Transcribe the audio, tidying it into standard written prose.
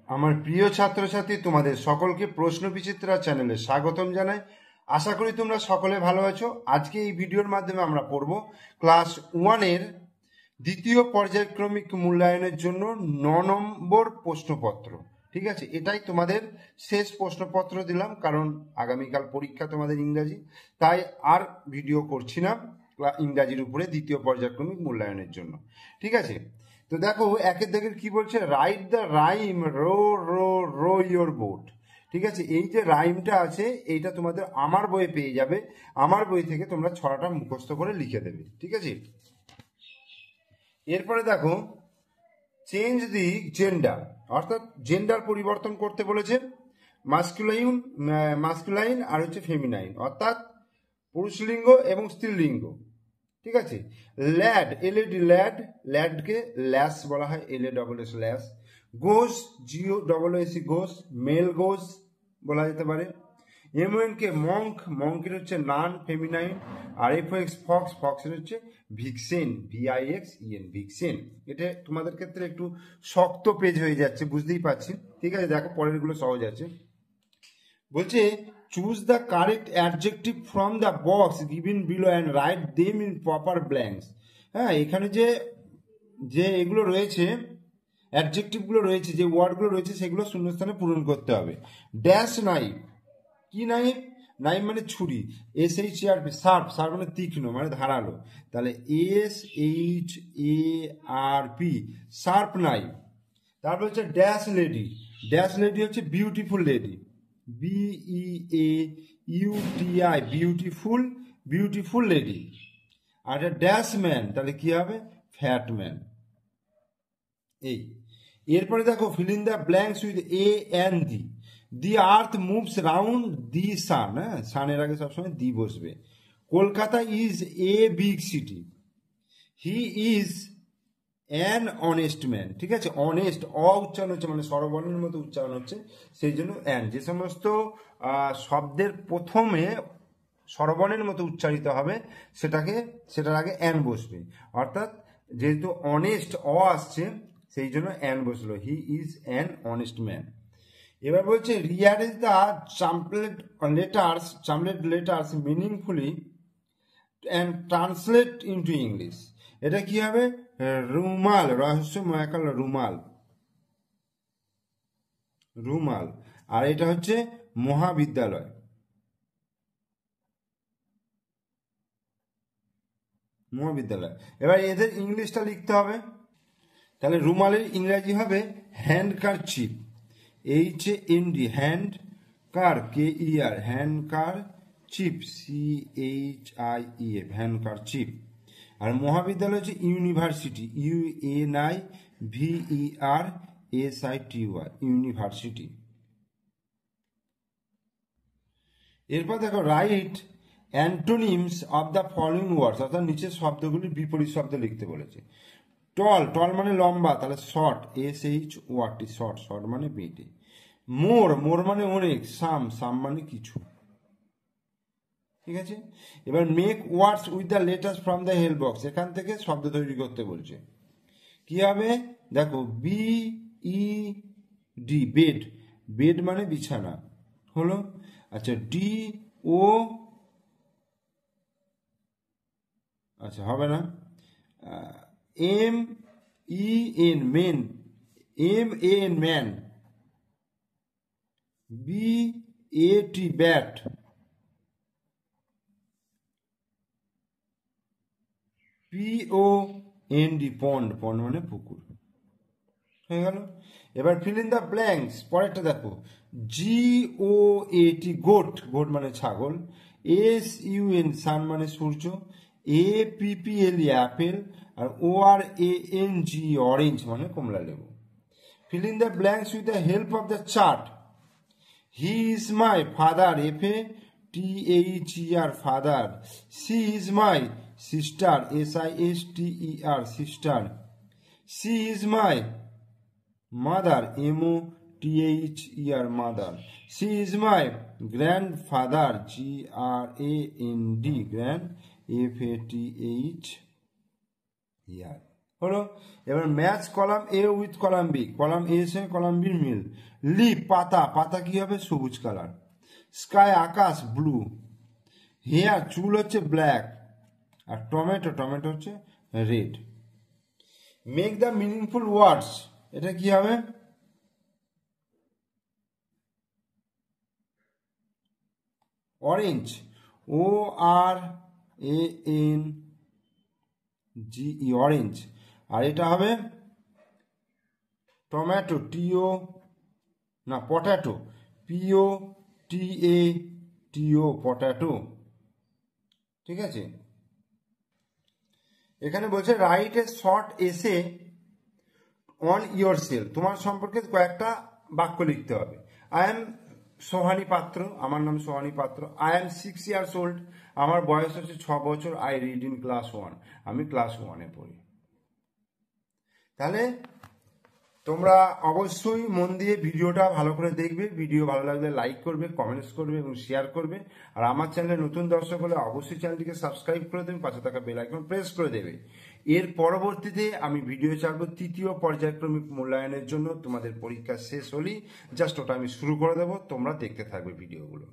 আমার প্রিয় ছাত্রছাত্রী, তোমাদের সকলকে প্রশ্ন বিচিত্রা চ্যানেলে স্বাগতম জানাই। আশা করি তোমরা সকলে ভালো আছো। আজকে এই ভিডিওর মাধ্যমে আমরা পড়ব ক্লাস 1-এর দ্বিতীয় পর্যায়ক্রমিক মূল্যায়নের জন্য 9 নম্বর প্রশ্নপত্র। ঠিক আছে, এটাই তোমাদের শেষ প্রশ্নপত্র দিলাম, কারণ আগামীকাল পরীক্ষা তোমাদের ইংরাজি, তাই আর ভিডিও করছি না ইংরাজির উপরে দ্বিতীয় পর্যায়ক্রমিক মূল্যায়নের জন্য। ঠিক আছে, তো দেখো একের দেখের কি বলছে, write the rhyme row row row your boat. ঠিক আছে, এই যে রাইমটা আছে এইটা তোমাদের আমার বইয়ে পেয়ে যাবে। আমার বই থেকে তোমরা ছড়াটা মুখস্থ করে লিখে দেবে। ঠিক আছে, এরপরে দেখো চেঞ্জ দি জেন্ডার, অর্থাৎ জেন্ডার পরিবর্তন করতে বলেছে। মাস্কুলাইন আর হচ্ছে ফেমিনাইন, অর্থাৎ পুরুষলিঙ্গ এবং স্ত্রীলিঙ্গ। ঠিক আছে, ল্যাড এলএডি ল্যাড, ল্যাডকে ল্যাস বলা হয়, LASS ল্যাস। গোস GOSS গোস, মেল গোস বলা যেতে পারে। MONকে মঙ্ক, মঙ্কের হচ্ছে নান ফেমিনাইন। আর FOX ফক্স, ফক্সের হচ্ছে ভিক্সেন VIXEN ভিক্সেন। এটা তোমাদের ক্ষেত্রে একটু শক্ত পেজ হয়ে যাচ্ছে, বুঝতেই পারছি। ঠিক আছে, দেখো পরেরগুলো সহজ আছে। বলছে choose the correct adjective from the box given below and write them in proper blanks. হ্যাঁ, এখানে যে এগুলো রয়েছে, অ্যাডজেক্টিভগুলো রয়েছে, যে ওয়ার্ডগুলো রয়েছে সেগুলো শূন্যস্থানে পূরণ করতে হবে। ড্যাশ নাইফ, কি নাইফ? নাইফ মানে ছুরি। SHARP, শার্প, শার্প মানে তীক্ষ্ণ, মানে ধারালো। তাহলে SHARP, শার্প নাইফ। তারপর হচ্ছে ড্যাশ লেডি, ড্যাশ লেডি হচ্ছে beautiful lady, BEAUTI, beautiful, beautiful lady. আর ড্যাশ ম্যান, তাহলে কি হবে? Fat man. এই এরপরে দেখো fill in the blanks with A and D। The earth moves round the sun, হ্যাঁ, সানের আগে সবসময় দি বসবে। Kolkata is a big city. He is an honest man. ঠিক আছে, অনেস্ট উচ্চারণ হচ্ছে, মানে স্বরবর্ণের মতো উচ্চারণ হচ্ছে, সেই জন্য অ্যান। যে সমস্ত শব্দের প্রথমে স্বরবর্ণের মতো উচ্চারিত হবে সেটার আগে অ্যান বসবে, অর্থাৎ যেহেতু অনেস্ট আসছে সেই জন্য অ্যান বসলো। He is an honest man. এবার বলছে rearrange the jumbled letters meaningfully and translate into English. এটা কি হবে? রুমাল, রহস্যময়াকাল রুমাল, রুমাল। আর এটা হচ্ছে মহাবিদ্যালয়, মহাবিদ্যালয়। এবার এদের ইংলিশটা লিখতে হবে। তাহলে রুমালের ইংরাজি হবে হ্যান্ডকারচিপ, HAND, হ্যান্ড কার, KER, হ্যান্ডকারচিপ, CHIEF, হ্যান্ডকারচিপ। আর মহাবিদ্যালয় হচ্ছে ইউনিভার্সিটি, UNIVERSITY, ইউনিভার্সিটি। এরপর দেখো right antonyms of the following ওয়ার্ডস, অর্থাৎ নিচের শব্দগুলির বিপরীত শব্দ লিখতে বলেছে। টল, টল মানে লম্বা, তাহলে শর্ট, SHORT, শর্ট, শর্ট মানে বেটে। মোর, মোর মানে অনেক। সাম, সাম মানে কিছু। ঠিক আছে, এবার make words with the letters from the help box, এখান থেকে শব্দ তৈরি করতে বলছে। কি হবে? দেখো BED, বেড, বেড মানে বিছানা হলো। আচ্ছা DO, আচ্ছা হবে না। MEN, men, MAN, man. BAT, bat. POND, pond, pond মানে পুকুর। হয়ে গেল। এবার ফিল ইন দ্য ব্ল্যাঙ্কস, পরেরটা দেখো। GOAT, গোট, গোট মানে ছাগল। SUN, সান মানে সূর্য। APPLE, apple. আর ORANG, অরেঞ্জ মানে কমলা লেবু। Fill in the blanks with the help of the chart. He is my father, FATHER, father. She is my sister, SISTER, sister. She is my mother, MOTHER, mother. She is my grandfather, GRAND, grand, FATHER। হলো। এবার match column A with column B, column A এর সঙ্গে column বির মিল। Lip পাতা, পাতা কি হবে সবুজ কালার। স্কাই আকাশ ব্লু। হেয়ার চুল হচ্ছে ব্ল্যাক। আর টমেটো, টমেটো হচ্ছে red. Make the meaningful words, এটা কি হবে? Orange, O R A N G E, orange. আর এটা হবে টমেটো, টিও না পটাটো, পিও টি এ টিও, পটাটো। ঠিক আছে, এখানে বলছে write a short essay on your self, তোমার সম্পর্কে কয়েকটা বাক্য লিখতে হবে। আই এম সোহানী পাত্র, আমার নাম সোহানী পাত্র। আই এম 6 years old, আমার বয়স হচ্ছে 6 বছর। আই রিড ইন ক্লাস 1, আমি ক্লাস 1-এ পড়ি। তাহলে তোমরা অবশ্যই মন দিয়ে ভিডিওটা ভালো করে দেখবে। ভিডিও ভালো লাগলে লাইক করবে, কমেন্টস করবে এবং শেয়ার করবে। আর আমার চ্যানেলে নতুন দর্শক হলে অবশ্যই চ্যানেলটিকে সাবস্ক্রাইব করে দেবে, পাশে থাকা বেল আইকন প্রেস করে দেবে। এর পরবর্তীতে আমি ভিডিও ছাড়বো 3য় পর্যায়ক্রমিক মূল্যায়নের জন্য। তোমাদের পরীক্ষা শেষ হলেই জাস্ট ওটা আমি শুরু করে দেবো, তোমরা দেখতে থাকবে ভিডিওগুলো।